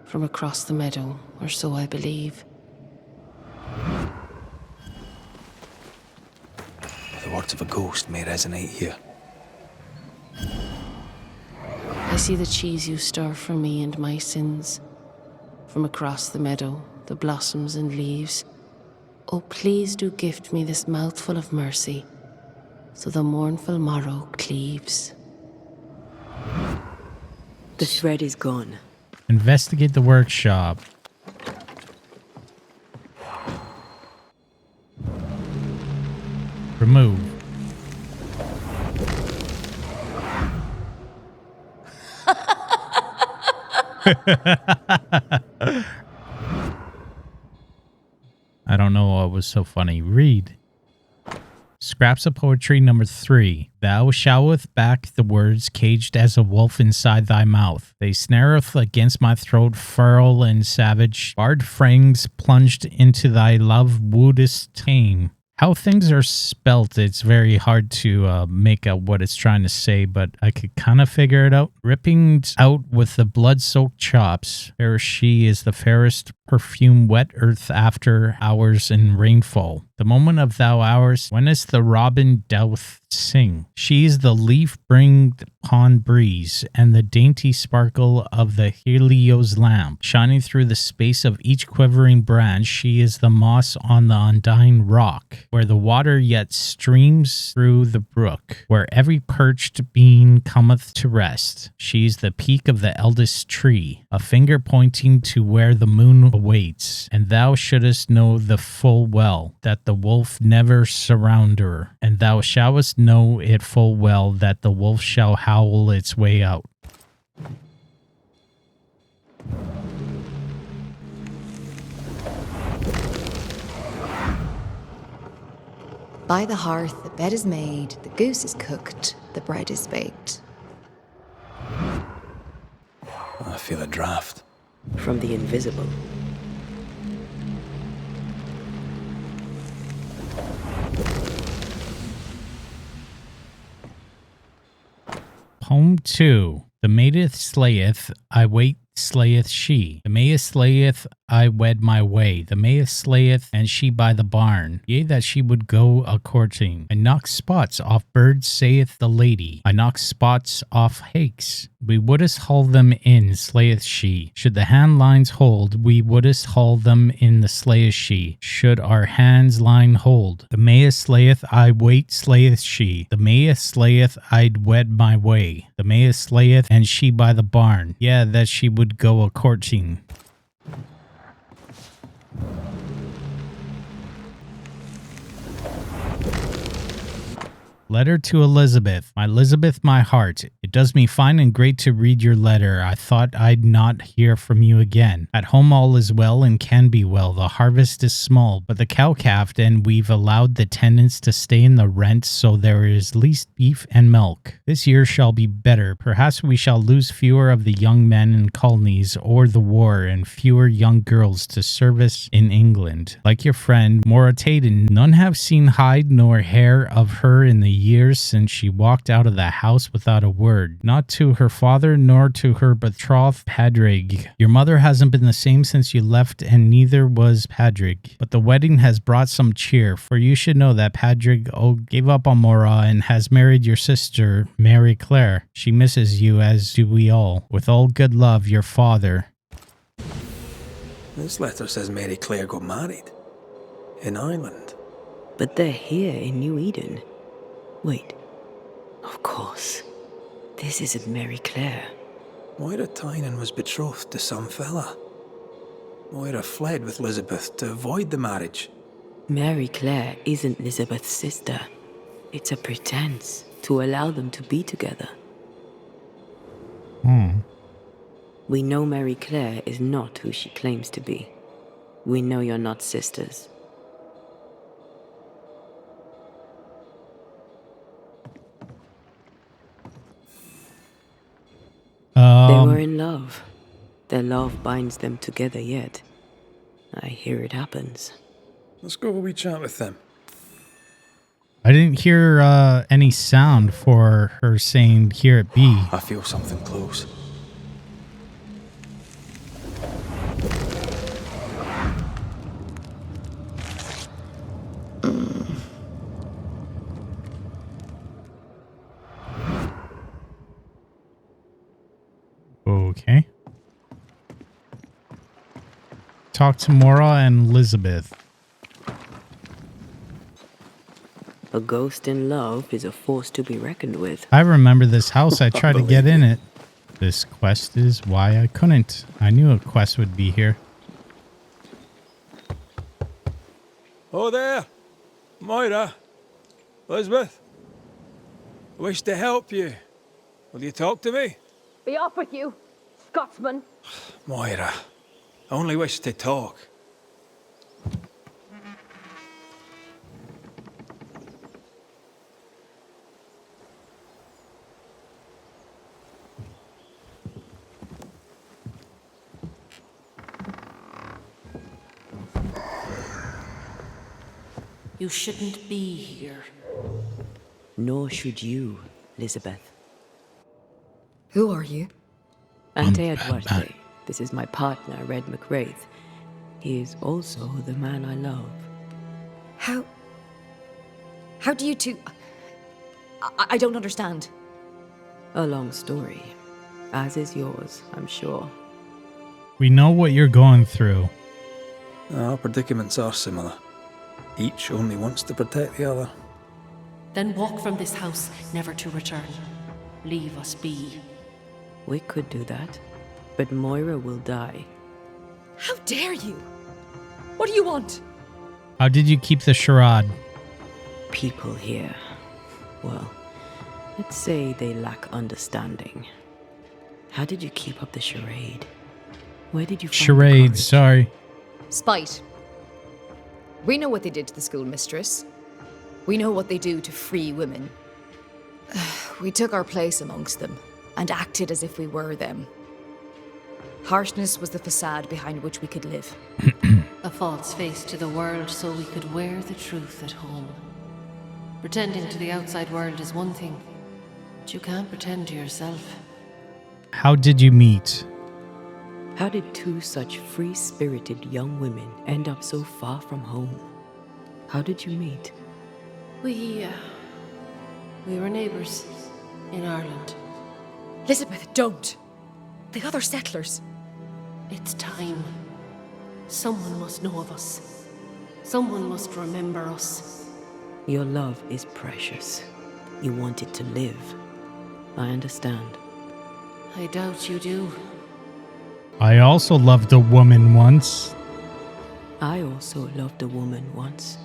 Speaker 10: From across the meadow, or so I believe.
Speaker 4: The words of a ghost may resonate here.
Speaker 10: I see the cheese you stir for me and my sins. From across the meadow, the blossoms and leaves. Oh, please do gift me this mouthful of mercy, so the mournful morrow cleaves.
Speaker 2: The thread is gone.
Speaker 1: Investigate the workshop. Remove. I don't know what was so funny. Read. Scraps of poetry number 3. Thou shallest back the words caged as a wolf inside thy mouth. They snareth against my throat, feral and savage. Barred fangs plunged into thy love wouldest tame. How things are spelt, it's very hard to make out what it's trying to say, but I could kind of figure it out. Ripping out with the blood-soaked chops, fair she is the fairest perfume wet earth after hours in rainfall. The moment of thou hours, when is the robin doth sing? She is the leaf-bringed pond breeze, and the dainty sparkle of the Helios lamp. Shining through the space of each quivering branch, she is the moss on the undying rock, where the water yet streams through the brook, where every perched being cometh to rest. She is the peak of the eldest tree, a finger pointing to where the moon awaits, and thou shouldest know the full well that the wolf never surround her, and thou shallest know it full well that the wolf shall howl its way out.
Speaker 11: By the hearth, the bed is made, the goose is cooked, the bread is baked.
Speaker 4: I feel a draft.
Speaker 2: From the invisible.
Speaker 1: Poem 2. The maideth slayeth, I wait slayeth she. The maid slayeth, I wed my way. The maid slayeth, and she by the barn. Yea, that she would go a-courting. I knock spots off birds, saith the lady. I knock spots off hakes. We wouldest haul them in, slayeth she. Should the hand lines hold, we wouldest haul them in, the slayeth she. Should our hands line hold. The maid slayeth, I wait slayeth she. The maid slayeth, I'd wed my way. The maid slayeth, and she by the barn. Yeah, that she would go a-courting. Letter to Elizabeth. My Elizabeth, my heart. It does me fine and great to read your letter. I thought I'd not hear from you again. At home all is well and can be well. The harvest is small, but the cow calved, and we've allowed the tenants to stay in the rent, so there is least beef and milk. This year shall be better. Perhaps we shall lose fewer of the young men in colonies or the war, and fewer young girls to service in England. Like your friend, Maura Taden, none have seen hide nor hair of her in the years since she walked out of the house without a word, not to her father nor to her betrothed Padraig. Your mother hasn't been the same since you left, and neither was Padraig. But the wedding has brought some cheer, for you should know that Padraig gave up on Maura and has married your sister, Mary Claire. She misses you, as do we all. With all good love, your father.
Speaker 4: This letter says Mary Claire got married. In Ireland.
Speaker 2: But they're here in New Eden. Wait. Of course. This isn't Mary Claire.
Speaker 4: Moira Tynan was betrothed to some fella. Moira fled with Elizabeth to avoid the marriage.
Speaker 2: Mary Claire isn't Elizabeth's sister. It's a pretense to allow them to be together. We know Mary Claire is not who she claims to be. We know you're not sisters. They were in love. Their love binds them together yet. I hear it happens.
Speaker 4: Let's go a wee chat with them.
Speaker 1: I didn't hear any sound for her saying, "Here it be."
Speaker 4: I feel something close.
Speaker 1: Okay. Talk to Mora and Elizabeth.
Speaker 2: A ghost in love is a force to be reckoned with.
Speaker 1: I remember this house. I tried to get in it. This quest is why I couldn't. I knew a quest would be here.
Speaker 4: Oh there! Moira! Elizabeth! I wish to help you. Will you talk to me?
Speaker 10: Be off with you, Scotsman.
Speaker 4: Moira, I only wish to talk.
Speaker 10: You shouldn't be here.
Speaker 2: Nor should you, Elizabeth.
Speaker 3: Who are you?
Speaker 2: Ante Duarte. This is my partner, Red McWraith. He is also the man I love.
Speaker 3: How do you two... I don't understand.
Speaker 2: A long story. As is yours, I'm sure.
Speaker 1: We know what you're going through.
Speaker 4: Our predicaments are similar. Each only wants to protect the other.
Speaker 10: Then walk from this house, never to return. Leave us be.
Speaker 2: We could do that, but Moira will die.
Speaker 3: How dare you? What do you want?
Speaker 1: How did you keep the charade?
Speaker 2: People here, well, let's say they lack understanding. How did you keep up the charade? Where did you find the
Speaker 1: Charade,
Speaker 2: courage?
Speaker 1: sorry.
Speaker 12: Spite. We know what they did to the schoolmistress. We know what they do to free women. We took our place amongst them and acted as if we were them. Harshness was the facade behind which we could live.
Speaker 10: A false face to the world so we could wear the truth at home. Pretending to the outside world is one thing, but you can't pretend to yourself.
Speaker 1: How did you meet?
Speaker 2: How did two such free-spirited young women end up so far from home? How did you meet?
Speaker 10: We were neighbors in Ireland.
Speaker 12: Elizabeth, don't! The other settlers.
Speaker 10: It's time. Someone must know of us. Someone must remember us.
Speaker 2: Your love is precious. You want it to live. I understand.
Speaker 10: I doubt you do.
Speaker 1: I also loved a woman once.
Speaker 2: I also loved a woman once.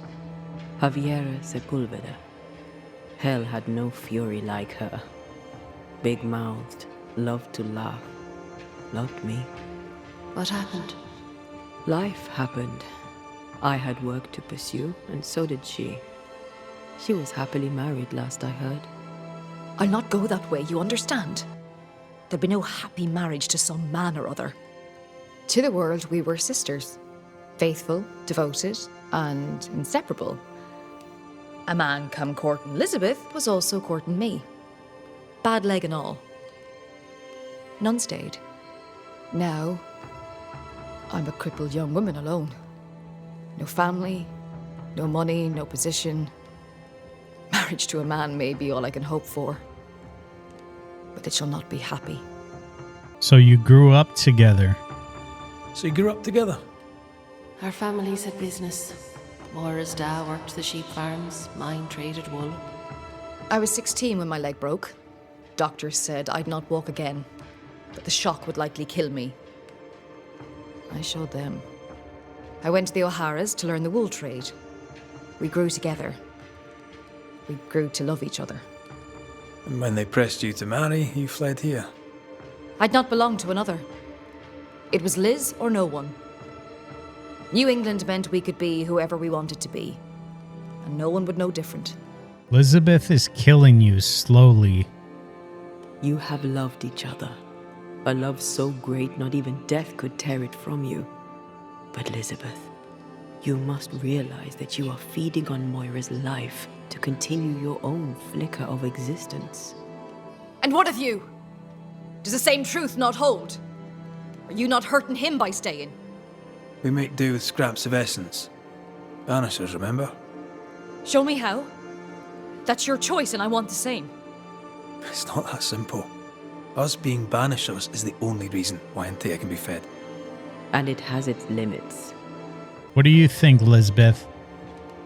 Speaker 2: Javiera Sepulveda. Hell had no fury like her. Big-mouthed, loved to laugh. Loved me.
Speaker 10: What happened?
Speaker 2: Life happened. I had work to pursue, and so did she. She was happily married, last I heard.
Speaker 12: I'll not go that way, you understand? There'll be no happy marriage to some man or other. To the world, we were sisters. Faithful, devoted, and inseparable. A man come courting Elizabeth was also courting me. Bad leg and all. None stayed. Now, I'm a crippled young woman alone. No family, no money, no position. Marriage to a man may be all I can hope for. But it shall not be happy.
Speaker 1: So you grew up together.
Speaker 4: So you grew up together?
Speaker 10: Our families had business. Moira's dad worked the sheep farms, mine traded wool.
Speaker 12: I was 16 when my leg broke. Doctors said I'd not walk again, but the shock would likely kill me. I showed them. I went to the O'Hara's to learn the wool trade. We grew together. We grew to love each other.
Speaker 4: And when they pressed you to marry, you fled here.
Speaker 12: I'd not belonged to another. It was Liz or no one. New England meant we could be whoever we wanted to be. And no one would know different.
Speaker 1: Elizabeth is killing you slowly.
Speaker 2: You have loved each other. A love so great not even death could tear it from you. But Elizabeth, you must realize that you are feeding on Moira's life. to continue your own flicker of existence.
Speaker 12: And what of you? Does the same truth not hold? Are you not hurting him by staying?
Speaker 4: We make do with scraps of essence. Banishers, remember?
Speaker 12: Show me how. That's your choice and I want the same.
Speaker 4: It's not that simple. Us being Banishers is the only reason why Antea can be fed.
Speaker 2: And it has its limits.
Speaker 1: What do you think, Lisbeth?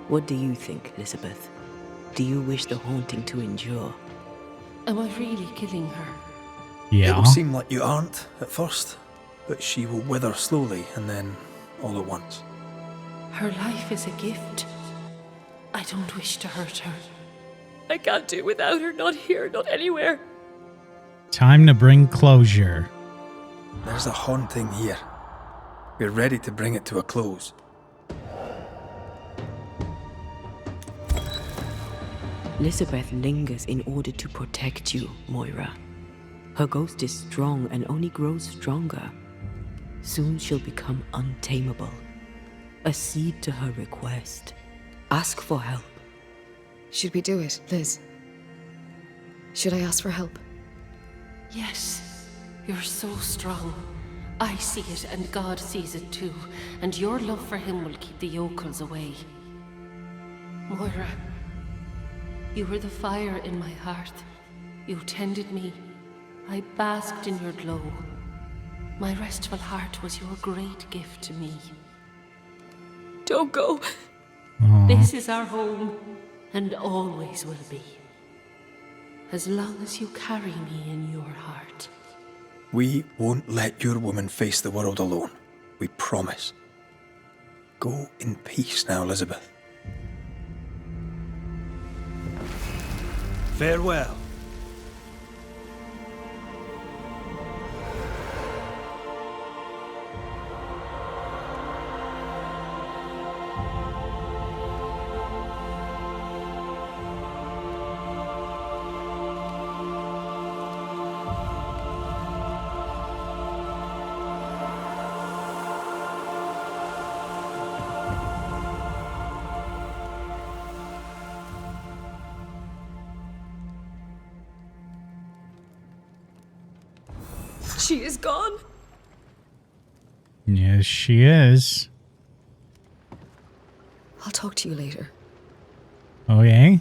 Speaker 2: What do you think, Elizabeth? Do you wish the haunting to endure?
Speaker 10: Am I really killing her?
Speaker 1: Yeah.
Speaker 4: It will seem like you aren't at first, but she will wither slowly and then all at once.
Speaker 10: Her life is a gift. I don't wish to hurt her.
Speaker 12: I can't do without her, not here, not anywhere.
Speaker 1: Time to bring closure.
Speaker 4: There's a haunting here. We're ready to bring it to a close.
Speaker 2: Elizabeth lingers in order to protect you, Moira. Her ghost is strong and only grows stronger. Soon she'll become untamable. Accede to her request. Ask for help.
Speaker 3: Should we do it, Liz? Should I ask for help?
Speaker 10: Yes, you're so strong. I see it and God sees it too, and your love for him will keep the yokels away. Moira, you were the fire in my heart. You tended me. I basked in your glow. My restful heart was your great gift to me.
Speaker 12: Don't go.
Speaker 10: This is our home, and always will be. As long as you carry me in your heart.
Speaker 4: We won't let your woman face the world alone. We promise. Go in peace now, Elizabeth. Farewell.
Speaker 12: She is gone.
Speaker 1: Yes, she is.
Speaker 3: I'll talk to you later.
Speaker 1: Okay.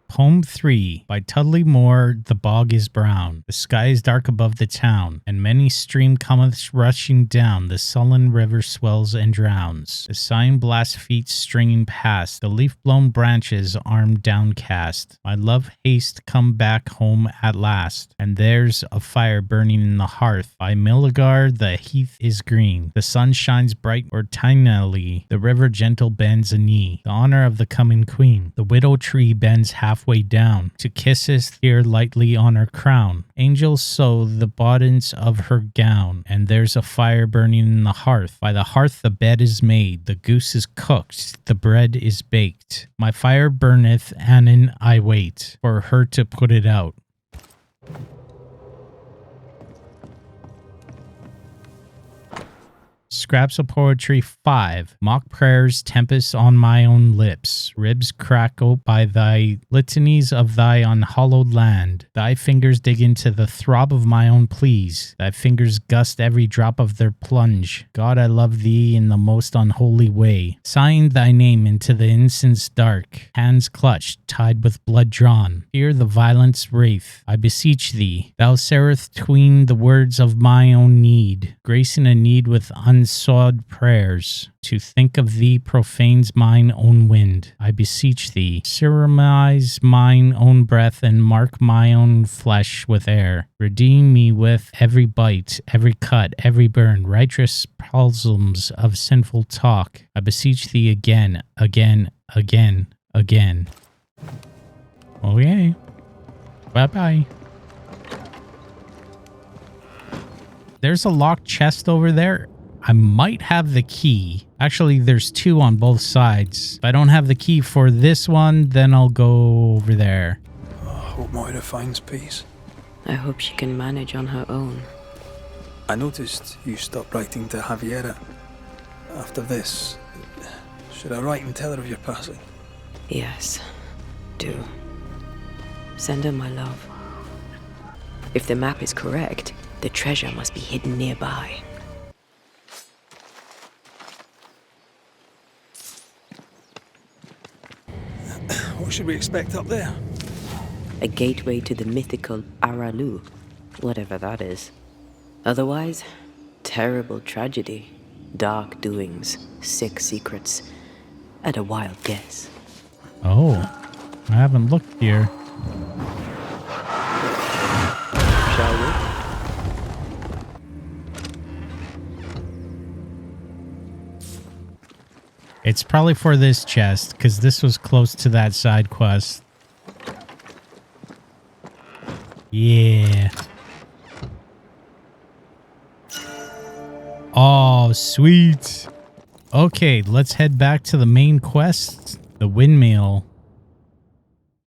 Speaker 1: Poem 3 by Tudley Moore. The bog is brown. The sky is dark above the town, and many stream cometh rushing down. The sullen river swells and drowns. The sighing blast feet stringing past. The leaf-blown branches arm downcast. My love haste come back home at last, and there's a fire burning in the hearth. By Milligar the heath is green. The sun shines bright ortinally. The river gentle bends a knee. The honor of the coming queen. The widow tree bends halfway down to kisses here lightly on her crown. Angels sew the bodice of her gown, and there's a fire burning in the hearth. By the hearth the bed is made, the goose is cooked, the bread is baked. My fire burneth, and in I wait for her to put it out. Scraps of Poetry 5. Mock prayers, tempest on my own lips. Ribs crackle by thy litanies of thy unhallowed land. Thy fingers dig into the throb of my own pleas. Thy fingers gust every drop of their plunge. God, I love thee in the most unholy way. Sighing thy name into the incense dark. Hands clutched, tied with blood drawn. Hear the violence wraith. I beseech thee. Thou sereth tween the words of my own need. Gracing a need with unsawed prayers. To think of thee profanes mine own wind. I beseech thee, ceremonize mine own breath and mark my own flesh with air. Redeem me with every bite, every cut, every burn, righteous palsums of sinful talk. I beseech thee again, again, again, again. Okay. Bye-bye. There's a locked chest over there. I might have the key. Actually, there's two on both sides. If I don't have the key for this one, then I'll go over there.
Speaker 4: I hope Moira finds peace.
Speaker 2: I hope she can manage on her own.
Speaker 4: I noticed you stopped writing to Javiera. After this, should I write and tell her of your passing?
Speaker 2: Yes, do. Send her my love. If the map is correct, the treasure must be hidden nearby.
Speaker 4: What should we expect up there?
Speaker 2: A gateway to the mythical Aralu, whatever that is. Otherwise, terrible tragedy, dark doings, sick secrets, and a wild guess.
Speaker 1: Oh, I haven't looked here.
Speaker 2: Shall we?
Speaker 1: It's probably for this chest, because this was close to that side quest. Yeah. Oh, sweet. Okay, let's head back to the main quest, the windmill.